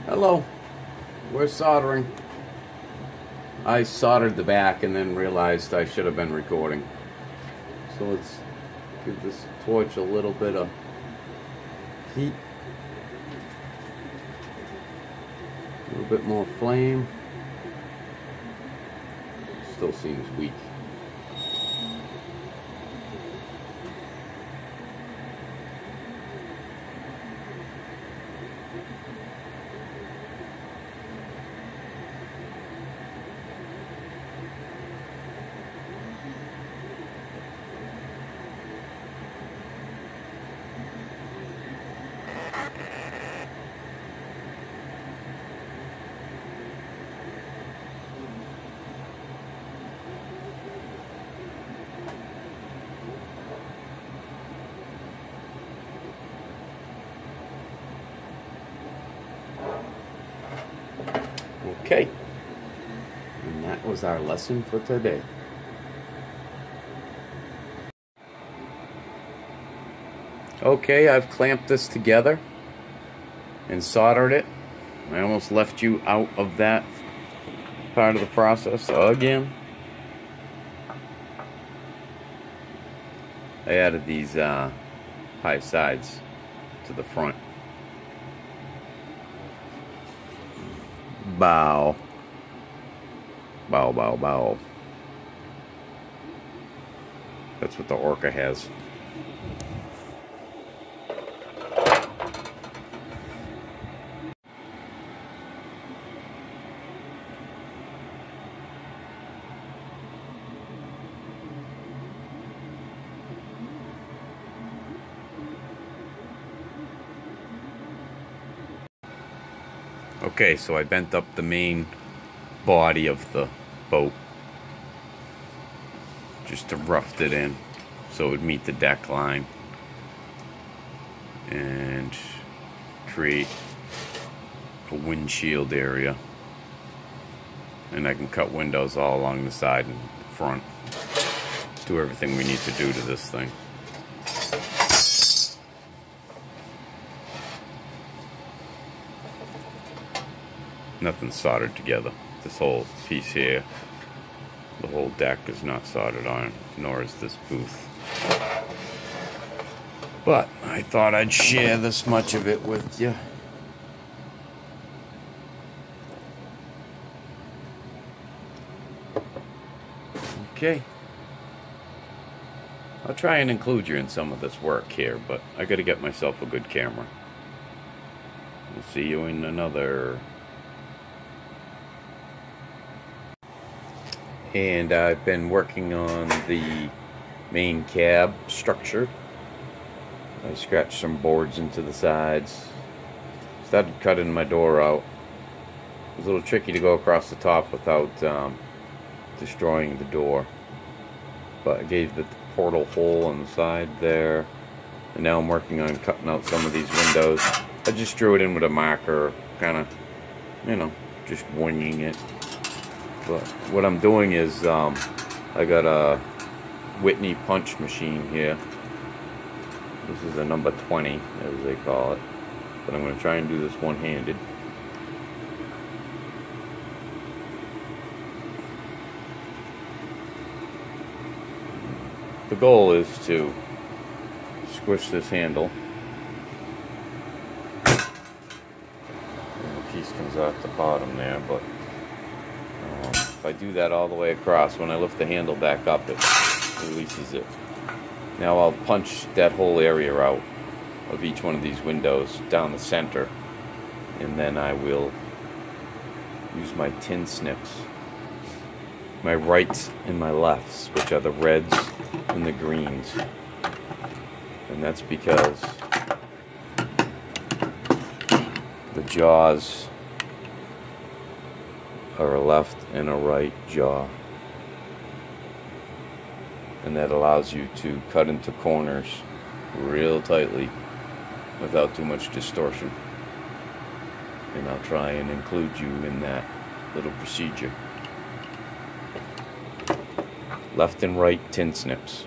Hello, we're soldering. I soldered the back and then realized I should have been recording. So let's give this torch a little bit of heat. A little bit more flame. Still seems weak. Okay, and that was our lesson for today. Okay, I've clamped this together and soldered it. I almost left you out of that part of the process again. I added these high sides to the front. Bow. Bow, bow, bow. That's what the Orca has. Okay, so I bent up the main body of the boat just to rough it in so it would meet the deck line and create a windshield area, and I can cut windows all along the side and front. Do everything we need to do to this thing. Nothing's soldered together. This whole piece here, the whole deck is not soldered on, nor is this booth. But I thought I'd share this much of it with you. Okay. I'll try and include you in some of this work here, but I gotta get myself a good camera. We'll see you in another. And I've been working on the main cab structure. I scratched some boards into the sides. Started cutting my door out. It was a little tricky to go across the top without destroying the door. But I gave the portal hole on the side there. And now I'm working on cutting out some of these windows. I just drew it in with a marker, kind of, you know, just winging it. But what I'm doing is, I got a Whitney punch machine here. This is a number 20, as they call it. But I'm going to try and do this one-handed. The goal is to squish this handle. And the piece comes off the bottom there, but if I do that all the way across, when I lift the handle back up, it releases it. Now I'll punch that whole area out of each one of these windows down the center, and then I will use my tin snips, my rights and my lefts, which are the reds and the greens. And that's because the jaws are a left and a right jaw, and that allows you to cut into corners real tightly without too much distortion. And I'll try and include you in that little procedure. Left and right tin snips.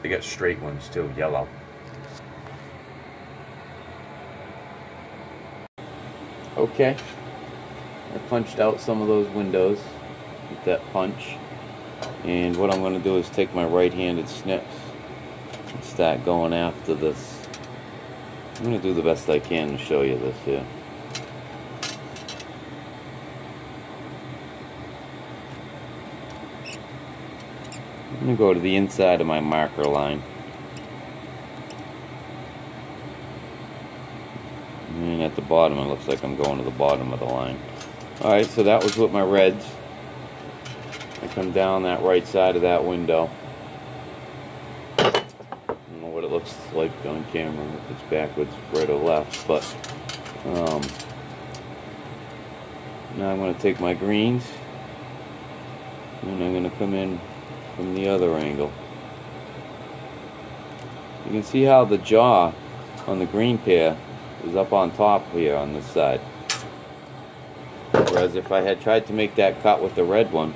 They got straight ones too, yellow. Okay, I punched out some of those windows with that punch, and what I'm going to do is take my right-handed snips and start going after this. I'm going to do the best I can to show you this here. I'm going to go to the inside of my marker line. And at the bottom it looks like I'm going to the bottom of the line. Alright, so that was with my reds. I come down that right side of that window. I don't know what it looks like on camera, if it's backwards, right or left, but now I'm going to take my greens and I'm going to come in from the other angle. You can see how the jaw on the green pair is up on top here on this side. Whereas if I had tried to make that cut with the red one,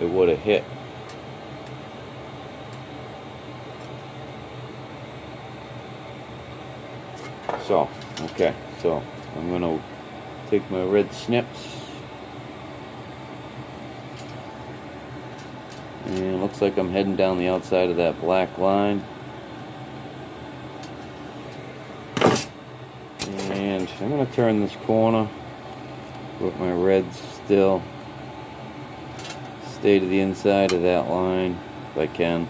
it would have hit. So, okay, so I'm going to take my red snips. And it looks like I'm heading down the outside of that black line. And I'm going to turn this corner with my reds still. Stay to the inside of that line if I can.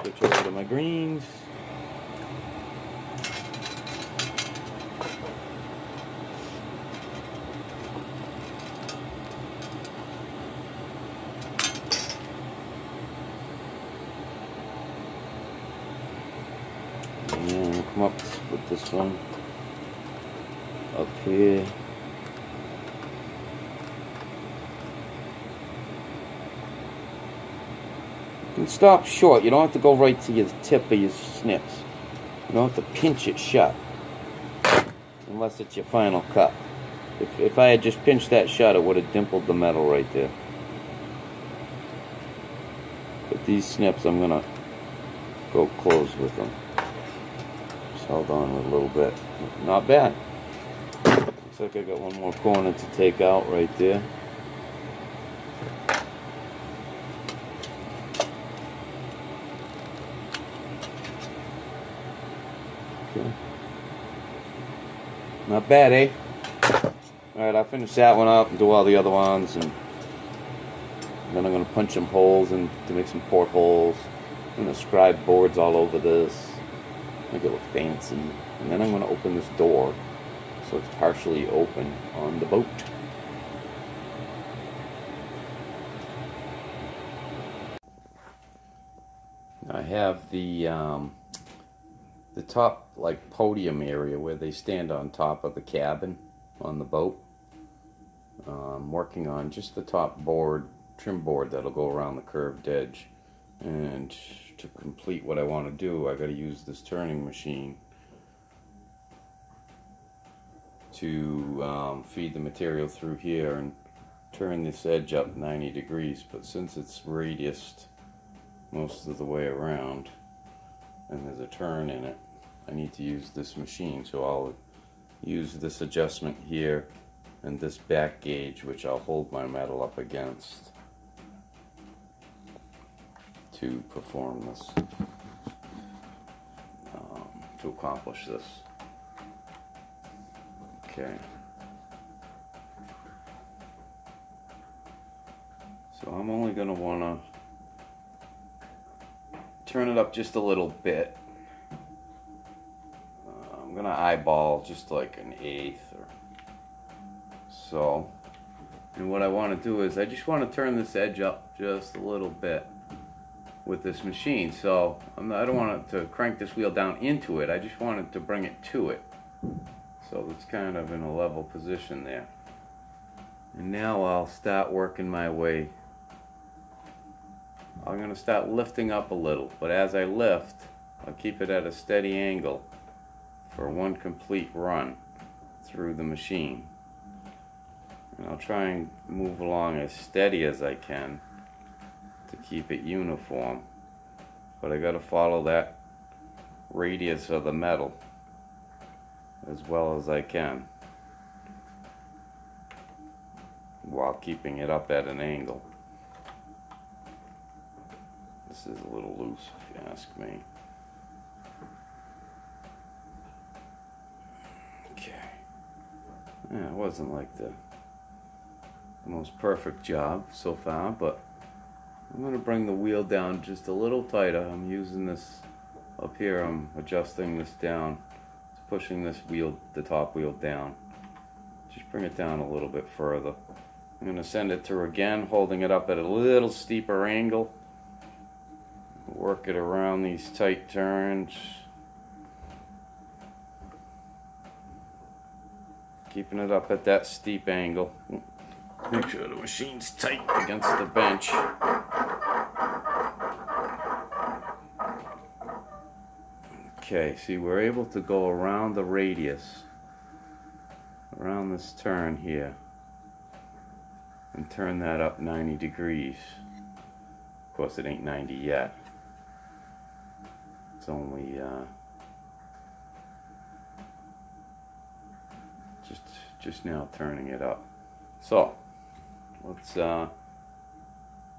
Switch over to my greens. And we'll come up with this one up here. You can stop short. You don't have to go right to your tip of your snips. You don't have to pinch it shut unless it's your final cut. If I had just pinched that shut, it would have dimpled the metal right there. But these snips, I'm gonna go close with them. Just held on with a little bit. Not bad. Looks like I got one more corner to take out right there. Okay. Not bad, eh? Alright, I'll finish that one up and do all the other ones, and then I'm going to punch some holes in to make some portholes. I'm going to scribe boards all over this, make it look fancy, and then I'm going to open this door so it's partially open on the boat. I have the top like podium area where they stand on top of the cabin on the boat. I'm working on just the top board, trim board that'll go around the curved edge. And to complete what I want to do, I got to use this turning machine to feed the material through here and turn this edge up 90 degrees. But since it's radiused most of the way around and there's a turn in it, I need to use this machine. So I'll use this adjustment here and this back gauge, which I'll hold my metal up against to perform this, to accomplish this. Okay. So I'm only going to want to turn it up just a little bit. I'm going to eyeball just like an eighth or so. And what I want to do is I just want to turn this edge up just a little bit with this machine. So I don't want it to crank this wheel down into it. I just want it to bring it to it. So it's kind of in a level position there. And now I'll start working my way. I'm going to start lifting up a little, but as I lift, I'll keep it at a steady angle for one complete run through the machine. And I'll try and move along as steady as I can to keep it uniform. but I gotta follow that radius of the metal as well as I can while keeping it up at an angle. This is a little loose if you ask me. Okay. Yeah, it wasn't like the most perfect job so far, but I'm going to bring the wheel down just a little tighter. I'm using this up here, I'm adjusting this down, just pushing this wheel, the top wheel down. Just bring it down a little bit further. I'm going to send it through again, holding it up at a little steeper angle. Work it around these tight turns. Keeping it up at that steep angle. Make sure the machine's tight against the bench. Okay, see, we're able to go around the radius, around this turn here, and turn that up 90 degrees. Of course, it ain't 90 yet. It's only just now turning it up. So let's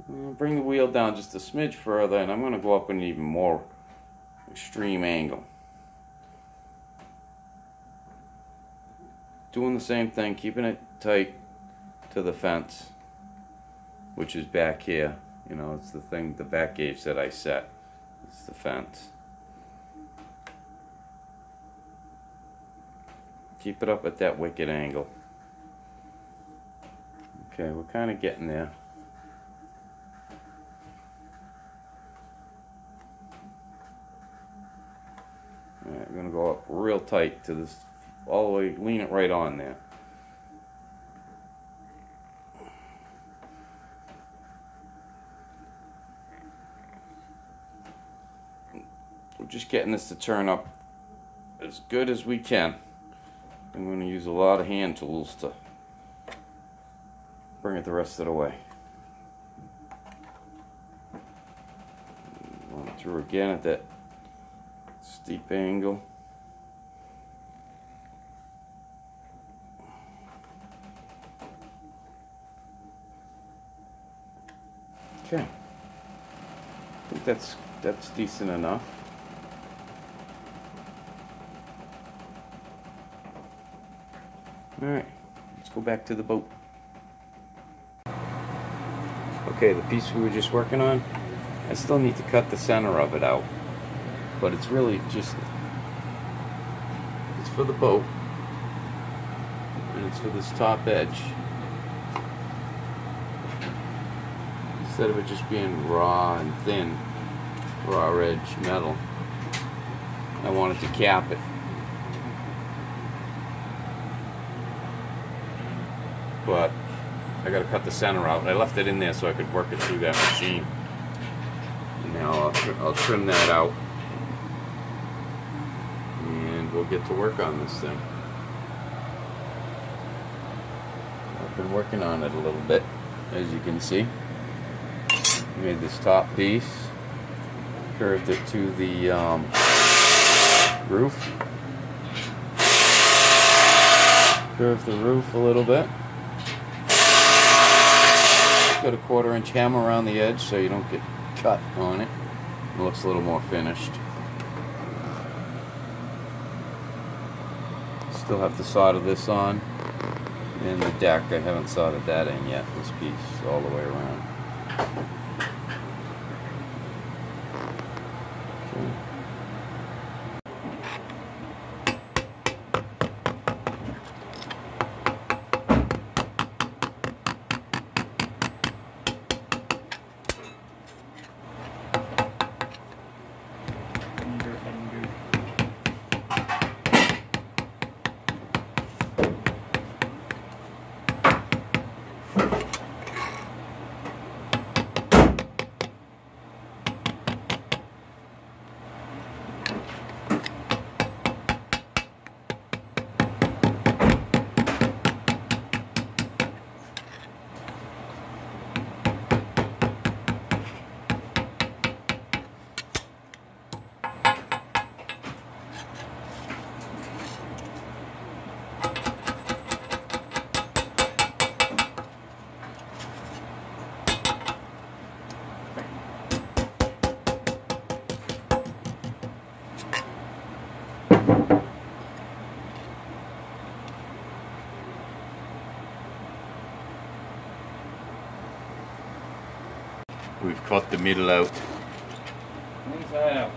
bring the wheel down just a smidge further, and I'm going to go up an even more extreme angle. Doing the same thing, keeping it tight to the fence, which is back here. You know, it's the thing, the back gauge that I set. It's the fence. Keep it up at that wicked angle. Okay, we're kind of getting there. Alright, we're going to go up real tight to this, all the way, lean it right on there. We're just getting this to turn up as good as we can. I'm going to use a lot of hand tools to bring it the rest of the way. Run it through again at that steep angle. Okay. I think that's decent enough. Alright, let's go back to the boat. Okay, the piece we were just working on, I still need to cut the center of it out. But it's really just, it's for the boat. And it's for this top edge. Instead of it just being raw and thin, raw edge metal, I wanted to cap it. But I gotta cut the center out. I left it in there so I could work it through that machine. And now I'll trim that out, and we'll get to work on this thing. I've been working on it a little bit, as you can see. Made this top piece, curved it to the roof, curved the roof a little bit. Got a 1/4-inch hammer around the edge so you don't get cut on it. It looks a little more finished. Still have to solder this on. And the deck, I haven't soldered that in yet, this piece all the way around. Okay. We've cut the middle out. Inside out.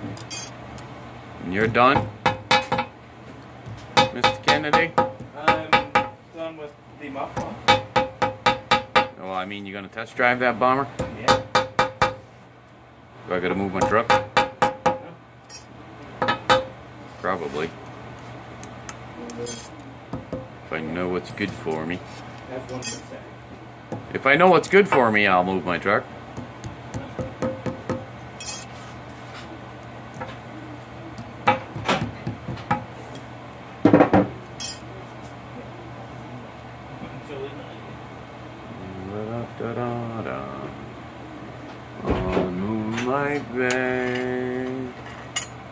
And you're done, Mr. Kennedy? I'm done with the muffler. Oh, I mean, you're gonna test drive that bomber? Yeah. Do I gotta move my truck? Probably. If I know what's good for me. That's one percent. If I know what's good for me, I'll move my truck. On Moonlight Bay,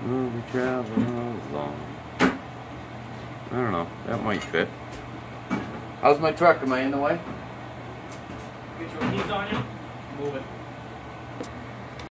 we'll be traveling along. I don't know, that might fit. How's my truck? Am I in the way? Get your keys on you. Move it.